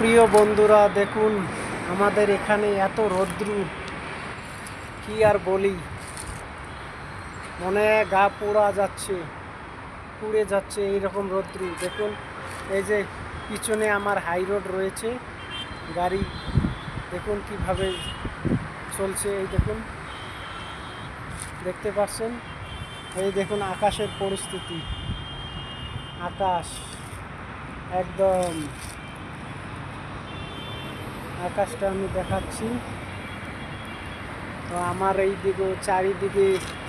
প্রিয় বন্ধুরা, দেখুন আমাদের এখানে এত রৌদ্র, কি আর বলি, মনে গা পুড়ে যাচ্ছে এইরকম রৌদ্র। দেখুন এই যে পিছনে আমার হাই রোড রয়েছে, গাড়ি দেখুন কিভাবে চলছে। এই দেখুন, দেখতে পাচ্ছেন, এই দেখুন আকাশের পরিস্থিতি। আকাশ একদম, আকাশটা আমি দেখাচ্ছি। তো আমার এই দিকে চারিদিকে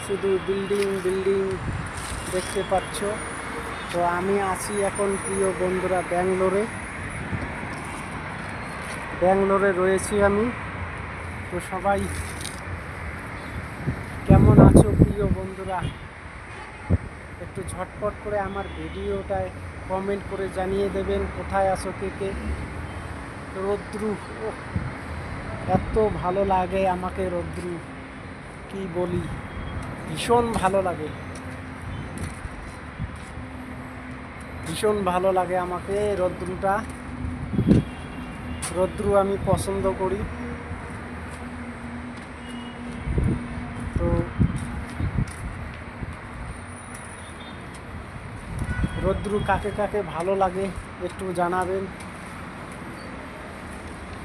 শুধু বিল্ডিং দেখতে পাচ্ছ। তো আমি আছি এখন, প্রিয় বন্ধুরা, ব্যাঙ্গালোরে রয়েছি আমি। তো সবাই কেমন আছো প্রিয় বন্ধুরা? একটু ঝটপট করে আমার ভিডিওটায় কমেন্ট করে জানিয়ে দেবেন কোথায় আছো কে। রৌদ্র, এত ভালো লাগে আমাকে রৌদ্র, কি বলি, ভীষণ ভালো লাগে, আমাকে রৌদ্র আমি পছন্দ করি। তো রৌদ্র কাকে কাকে ভালো লাগে একটু জানাবেন।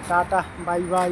Tata, bye bye.